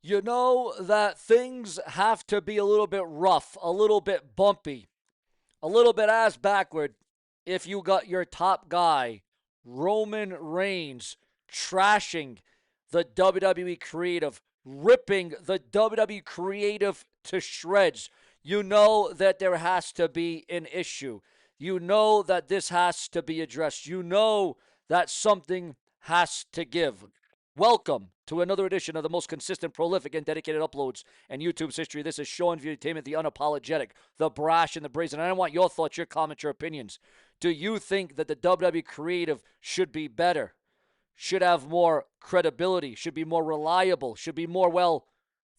You know that things have to be a little bit rough, a little bit bumpy, a little bit ass backward if you got your top guy, Roman Reigns, trashing the WWE Creative, ripping the WWE Creative to shreds. You know that there has to be an issue. You know that this has to be addressed. You know that something has to give. Welcome to another edition of the most consistent, prolific, and dedicated uploads in YouTube's history. This is Show and Entertainment, the unapologetic, the brash, and the brazen. And I want your thoughts, your comments, your opinions. Do you think that the WWE Creative should be better, should have more credibility, should be more reliable, should be more, well,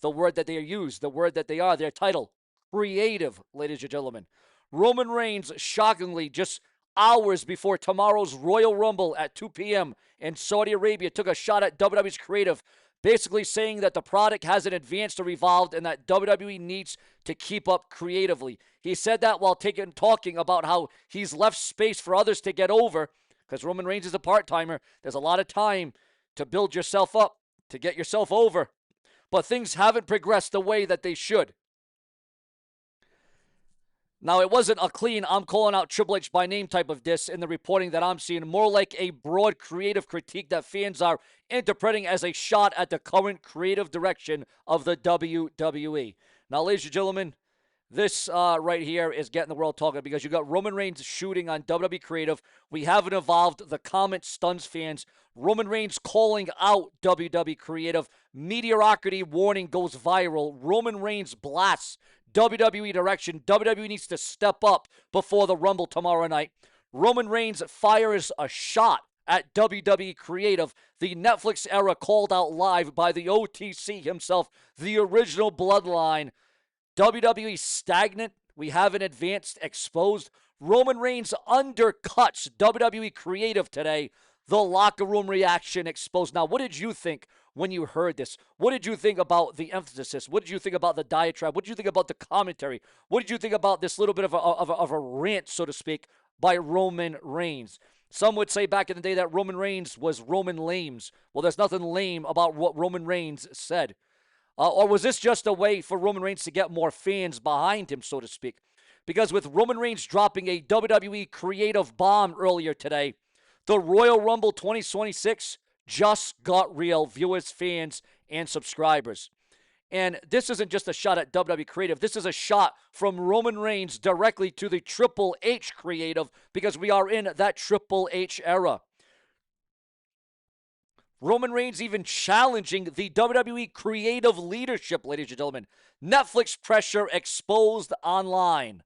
the word that they use, the word that they are, their title, creative, ladies and gentlemen? Roman Reigns, shockingly, just hours before tomorrow's Royal Rumble at 2 p.m. in Saudi Arabia, took a shot at WWE's Creative, basically saying that the product hasn't advanced or evolved and that WWE needs to keep up creatively. He said that while talking about how he's left space for others to get over, because Roman Reigns is a part-timer. There's a lot of time to build yourself up, to get yourself over. But things haven't progressed the way that they should. Now, it wasn't a clean, I'm calling out Triple H by name type of diss in the reporting that I'm seeing. More like a broad creative critique that fans are interpreting as a shot at the current creative direction of the WWE. Now, ladies and gentlemen, this right here is getting the world talking because you got Roman Reigns shooting on WWE Creative. We haven't evolved. The comment stuns fans. Roman Reigns calling out WWE Creative. Mediocrity warning goes viral. Roman Reigns blasts WWE direction. WWE needs to step up before the Rumble tomorrow night. Roman Reigns fires a shot at WWE Creative. The Netflix era called out live by the OTC himself, the original Bloodline. WWE stagnant. We haven't advanced, exposed. Roman Reigns undercuts WWE Creative today. The locker room reaction exposed. Now, what did you think when you heard this? What did you think about the emphasis? What did you think about the diatribe? What did you think about the commentary? What did you think about this little bit of a rant, so to speak, by Roman Reigns? Some would say back in the day that Roman Reigns was Roman Lames. Well, there's nothing lame about what Roman Reigns said. Or was this just a way for Roman Reigns to get more fans behind him, so to speak? Because with Roman Reigns dropping a WWE Creative bomb earlier today, the Royal Rumble 2026 just got real, viewers, fans, and subscribers. And this isn't just a shot at WWE Creative. This is a shot from Roman Reigns directly to the Triple H Creative because we are in that Triple H era. Roman Reigns even challenging the WWE Creative leadership, ladies and gentlemen. Netflix pressure exposed online.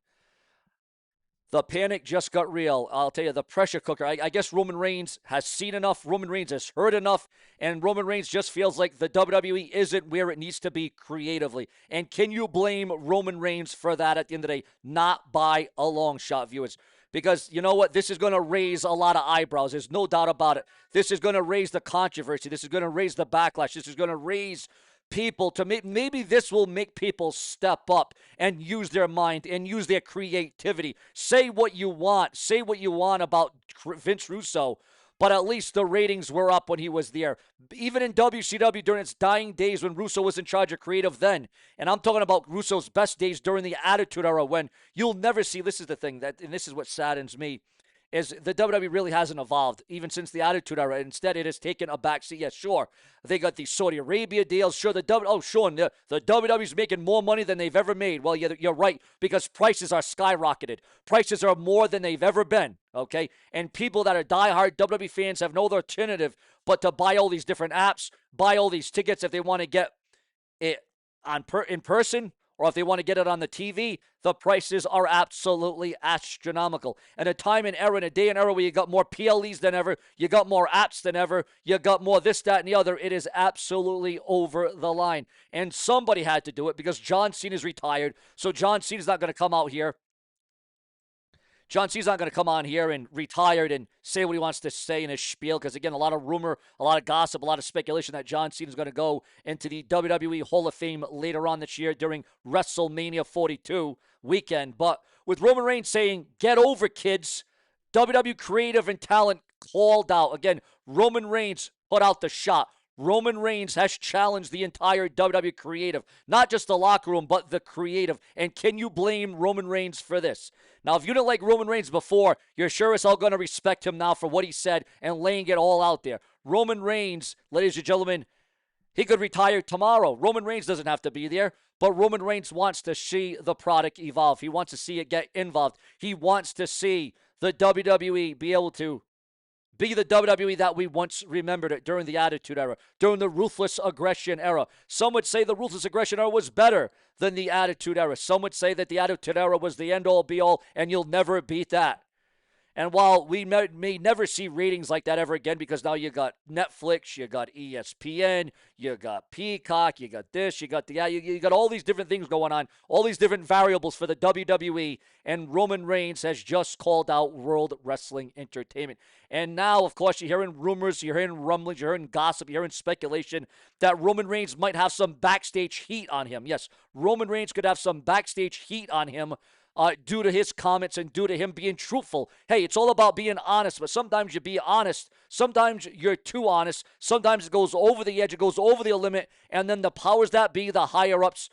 The panic just got real. I'll tell you, the pressure cooker. I guess Roman Reigns has seen enough. Roman Reigns has heard enough. And Roman Reigns just feels like the WWE isn't where it needs to be creatively. And can you blame Roman Reigns for that at the end of the day? Not by a long shot, viewers. Because you know what? This is going to raise a lot of eyebrows. There's no doubt about it. This is going to raise the controversy. This is going to raise the backlash. This is going to raise people to maybe this will make people step up and use their mind and use their creativity. Say what you want. Say what you want about Vince Russo, but at least the ratings were up when he was there. Even in WCW during its dying days when Russo was in charge of creative then, and I'm talking about Russo's best days during the Attitude Era when you'll never see, this is the thing, and this is what saddens me, is the WWE really hasn't evolved even since the Attitude Era. Instead, it has taken a backseat. Yes, sure, they got the Saudi Arabia deals. Sure, the WWE's making more money than they've ever made. Well, you're right, because prices are skyrocketed. Prices are more than they've ever been, okay? And people that are diehard WWE fans have no alternative but to buy all these different apps, buy all these tickets if they want to get it in person, or if they want to get it on the TV, the prices are absolutely astronomical. And a time and era, in a day and era where you got more PLEs than ever, you got more apps than ever, you got more this, that, and the other, it is absolutely over the line. And somebody had to do it because John Cena's retired, so John Cena's not going to come out here. John Cena's not going to come on here and retired and say what he wants to say in his spiel because, again, a lot of rumor, a lot of gossip, a lot of speculation that John Cena's going to go into the WWE Hall of Fame later on this year during WrestleMania 42 weekend. But with Roman Reigns saying, get over, kids, WWE Creative and Talent called out. Again, Roman Reigns put out the shot. Roman Reigns has challenged the entire WWE creative, not just the locker room, but the creative. And can you blame Roman Reigns for this? Now, if you didn't like Roman Reigns before, you're sure as hell going to respect him now for what he said and laying it all out there. Roman Reigns, ladies and gentlemen, he could retire tomorrow. Roman Reigns doesn't have to be there, but Roman Reigns wants to see the product evolve. He wants to see it get involved. He wants to see the WWE be able to be the WWE that we once remembered it during the Attitude Era, during the Ruthless Aggression Era. Some would say the Ruthless Aggression Era was better than the Attitude Era. Some would say that the Attitude Era was the end-all, be-all, and you'll never beat that. And while we may never see ratings like that ever again, because now you got Netflix, you got ESPN, you got Peacock, you got this, you got you got all these different things going on, all these different variables for the WWE, and Roman Reigns has just called out World Wrestling Entertainment. And now, of course, you're hearing rumors, you're hearing rumblings, you're hearing gossip, you're hearing speculation that Roman Reigns might have some backstage heat on him. Yes, Roman Reigns could have some backstage heat on him due to his comments and due to him being truthful. Hey, it's all about being honest, but sometimes you be honest. Sometimes you're too honest. Sometimes it goes over the edge. It goes over the limit. And then the powers that be, the higher-ups,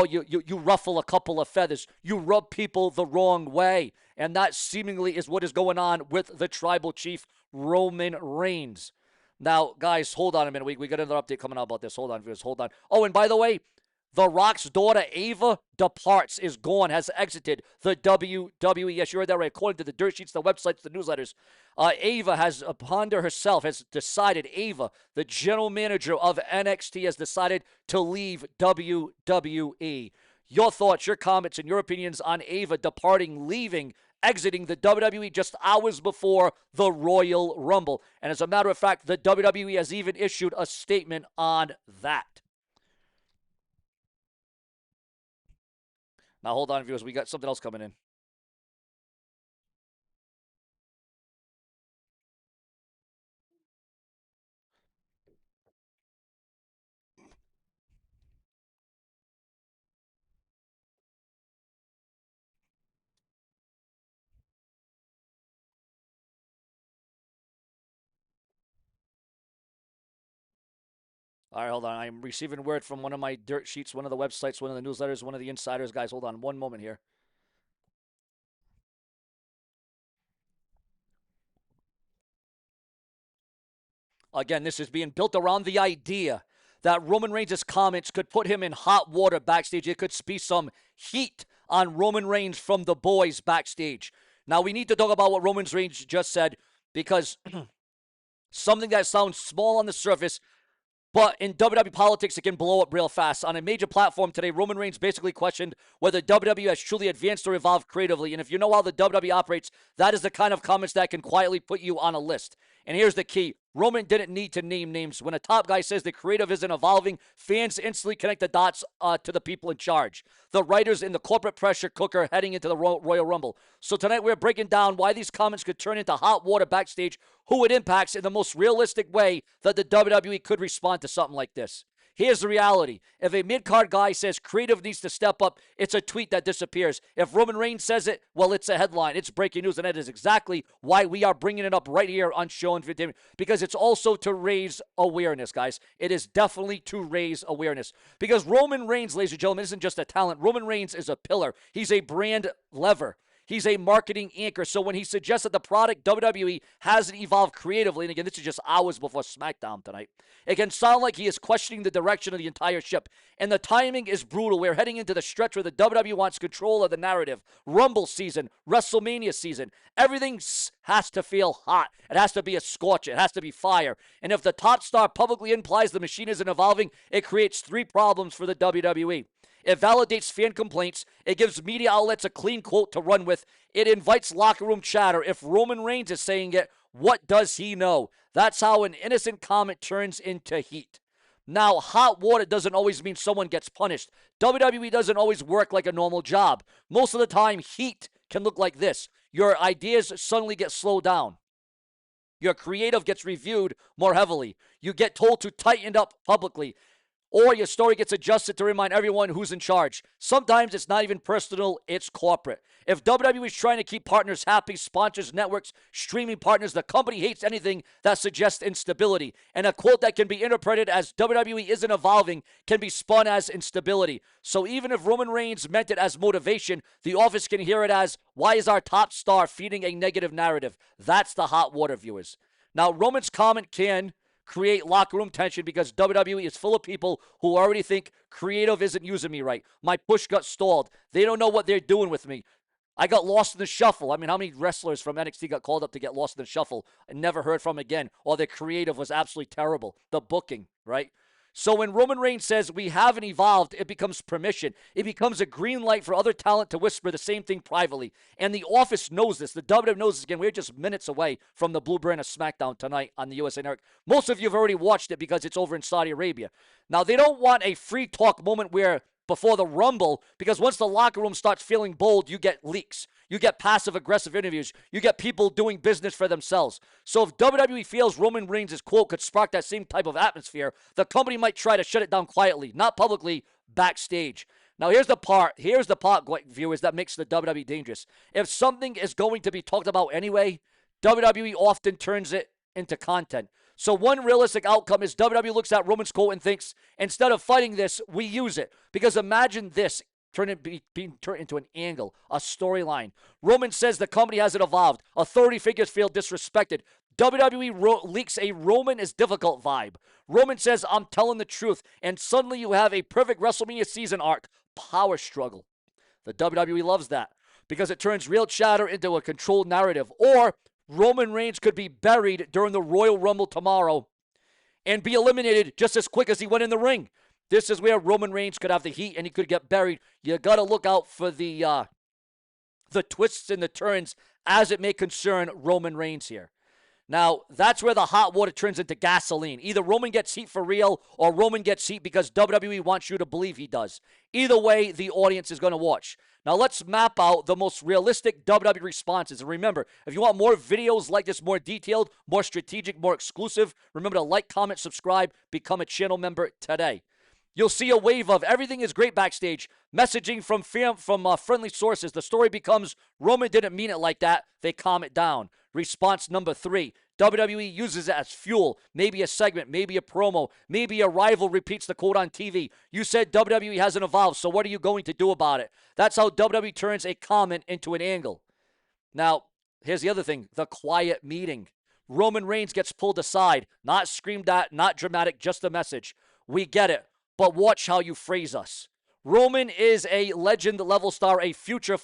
you ruffle a couple of feathers. You rub people the wrong way. And that seemingly is what is going on with the tribal chief, Roman Reigns. Now, guys, hold on a minute. We got another update coming out about this. Hold on, viewers. Hold on. Oh, and by the way, The Rock's daughter, Ava, departs, is gone, has exited the WWE. Yes, you heard that right. According to the dirt sheets, the websites, the newsletters, Ava has, upon herself, has decided, Ava, the general manager of NXT, has decided to leave WWE. Your thoughts, your comments, and your opinions on Ava departing, leaving, exiting the WWE just hours before the Royal Rumble. And as a matter of fact, the WWE has even issued a statement on that. Now, hold on, viewers. We got something else coming in. All right, hold on. I'm receiving word from one of my dirt sheets, one of the websites, one of the newsletters, one of the insiders. Guys, hold on one moment here. Again, this is being built around the idea that Roman Reigns' comments could put him in hot water backstage. It could be some heat on Roman Reigns from the boys backstage. Now, we need to talk about what Roman Reigns just said, because something that sounds small on the surface, but in WWE politics, it can blow up real fast. On a major platform today, Roman Reigns basically questioned whether WWE has truly advanced or evolved creatively. And if you know how the WWE operates, that is the kind of comments that can quietly put you on a list. And here's the key. Roman didn't need to name names. When a top guy says the creative isn't evolving, fans instantly connect the dots to the people in charge. The writers in the corporate pressure cooker heading into the Royal Rumble. So tonight we're breaking down why these comments could turn into hot water backstage, who it impacts in the most realistic way that the WWE could respond to something like this. Here's the reality. If a mid-card guy says creative needs to step up, it's a tweet that disappears. If Roman Reigns says it, well, it's a headline. It's breaking news, and that is exactly why we are bringing it up right here on Show Entertainment, because it's also to raise awareness, guys. It is definitely to raise awareness, because Roman Reigns, ladies and gentlemen, isn't just a talent. Roman Reigns is a pillar. He's a brand lever. He's a marketing anchor. So when he suggests that the product WWE hasn't evolved creatively, and again, this is just hours before SmackDown tonight, it can sound like he is questioning the direction of the entire ship. And the timing is brutal. We're heading into the stretch where the WWE wants control of the narrative. Rumble season, WrestleMania season. Everything has to feel hot. It has to be a scorcher. It has to be fire. And if the top star publicly implies the machine isn't evolving, it creates three problems for the WWE. It validates fan complaints. It gives media outlets a clean quote to run with. It invites locker room chatter. If Roman Reigns is saying it, what does he know? That's how an innocent comment turns into heat. Now, hot water doesn't always mean someone gets punished. WWE doesn't always work like a normal job. Most of the time, heat can look like this. Your ideas suddenly get slowed down. Your creative gets reviewed more heavily. You get told to tighten up publicly. or your story gets adjusted to remind everyone who's in charge. Sometimes it's not even personal, it's corporate. If WWE is trying to keep partners happy, sponsors, networks, streaming partners, the company hates anything that suggests instability. And a quote that can be interpreted as WWE isn't evolving can be spun as instability. So even if Roman Reigns meant it as motivation, the office can hear it as, why is our top star feeding a negative narrative? That's the hot water, viewers. Now, Roman's comment can create locker room tension because WWE is full of people who already think creative isn't using me right. My push got stalled. They don't know what they're doing with me. I got lost in the shuffle. I mean, how many wrestlers from NXT got called up to get lost in the shuffle and never heard from again? Or their creative was absolutely terrible. The booking, right? So when Roman Reigns says we haven't evolved, it becomes permission. It becomes a green light for other talent to whisper the same thing privately. And the office knows this. The WWE knows this. Again, we're just minutes away from the Blue Brand of SmackDown tonight on the USA Network. Most of you have already watched it because it's over in Saudi Arabia. Now, they don't want a free talk moment where before the Rumble, because once the locker room starts feeling bold, you get leaks. You get passive-aggressive interviews. You get people doing business for themselves. So if WWE feels Roman Reigns' quote could spark that same type of atmosphere, the company might try to shut it down quietly, not publicly, backstage. Now, here's the part, viewers, that makes the WWE dangerous. If something is going to be talked about anyway, WWE often turns it into content. So one realistic outcome is WWE looks at Roman's quote and thinks, instead of fighting this, we use it. Because imagine this being turned into an angle, a storyline. Roman says the company hasn't evolved. Authority figures feel disrespected. WWE leaks a Roman is difficult vibe. Roman says, I'm telling the truth. And suddenly you have a perfect WrestleMania season arc. Power struggle. The WWE loves that because it turns real chatter into a controlled narrative. Or Roman Reigns could be buried during the Royal Rumble tomorrow and be eliminated just as quick as he went in the ring. This is where Roman Reigns could have the heat and he could get buried. You got to look out for the twists and the turns as it may concern Roman Reigns here. Now, that's where the hot water turns into gasoline. Either Roman gets heat for real or Roman gets heat because WWE wants you to believe he does. Either way, the audience is going to watch. Now, let's map out the most realistic WWE responses. And remember, if you want more videos like this, more detailed, more strategic, more exclusive, remember to like, comment, subscribe, become a channel member today. You'll see a wave of everything is great backstage. Messaging from friendly sources. The story becomes Roman didn't mean it like that. They calm it down. Response number 3. WWE uses it as fuel. Maybe a segment, maybe a promo, maybe a rival repeats the quote on TV. You said WWE hasn't evolved, so what are you going to do about it? That's how WWE turns a comment into an angle. Now, here's the other thing. The quiet meeting. Roman Reigns gets pulled aside. Not screamed at, not dramatic, just a message. We get it. But watch how you phrase us. Roman is a legend-level star, a future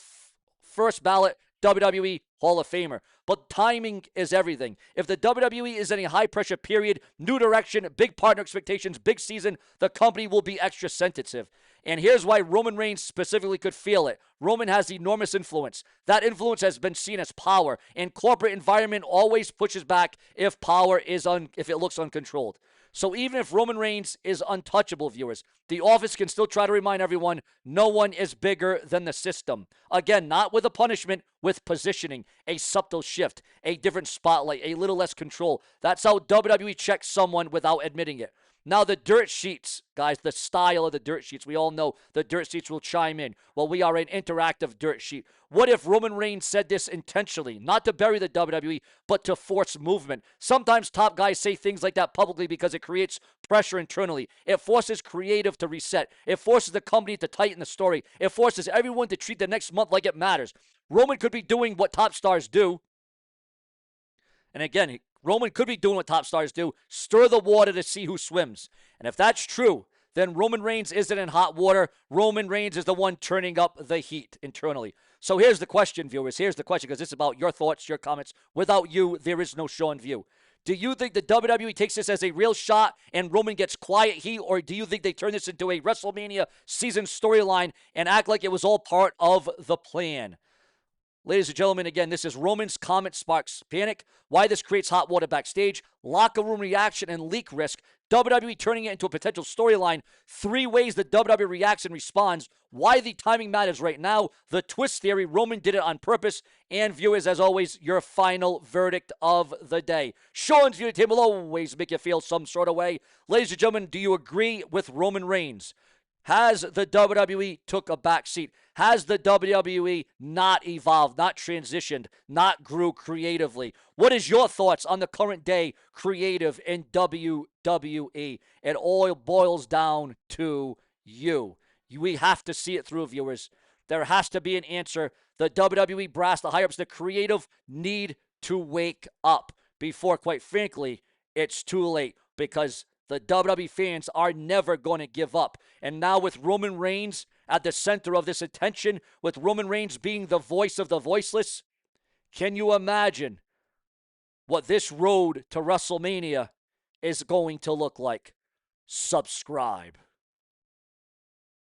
first ballot WWE Hall of Famer. But timing is everything. If the WWE is in a high-pressure period, new direction, big partner expectations, big season, the company will be extra sensitive. And here's why Roman Reigns specifically could feel it. Roman has enormous influence. That influence has been seen as power. And corporate environment always pushes back if if it looks uncontrolled. So even if Roman Reigns is untouchable, viewers, the office can still try to remind everyone no one is bigger than the system. Again, not with a punishment, with positioning, a subtle shift, a different spotlight, a little less control. That's how WWE checks someone without admitting it. Now, the dirt sheets, guys, the style of the dirt sheets. We all know the dirt sheets will chime in. Well, we are an interactive dirt sheet. What if Roman Reigns said this intentionally? Not to bury the WWE, but to force movement. Sometimes top guys say things like that publicly because it creates pressure internally. It forces creative to reset. It forces the company to tighten the story. It forces everyone to treat the next month like it matters. Roman could be doing what top stars do. And again, Roman could be doing what top stars do, stir the water to see who swims. And if that's true, then Roman Reigns isn't in hot water. Roman Reigns is the one turning up the heat internally. So here's the question, viewers. Here's the question, because this is about your thoughts, your comments. Without you, there is no show on view. Do you think the WWE takes this as a real shot and Roman gets quiet heat, or do you think they turn this into a WrestleMania season storyline and act like it was all part of the plan? Ladies and gentlemen, again, this is Roman's comment sparks panic. Why this creates hot water backstage, locker room reaction, and leak risk. WWE turning it into a potential storyline. 3 ways the WWE reacts and responds. Why the timing matters right now. The twist theory. Roman did it on purpose. And viewers, as always, your final verdict of the day. Sean's View Table will always make you feel some sort of way. Ladies and gentlemen, do you agree with Roman Reigns? Has the WWE took a back seat? Has the WWE not evolved, not transitioned, not grew creatively? What is your thoughts on the current day creative in WWE? It all boils down to you. We have to see it through, viewers. There has to be an answer. The WWE brass, the higher-ups, the creative need to wake up before, quite frankly, it's too late, because the WWE fans are never going to give up. And now with Roman Reigns at the center of this attention, with Roman Reigns being the voice of the voiceless, can you imagine what this road to WrestleMania is going to look like? Subscribe.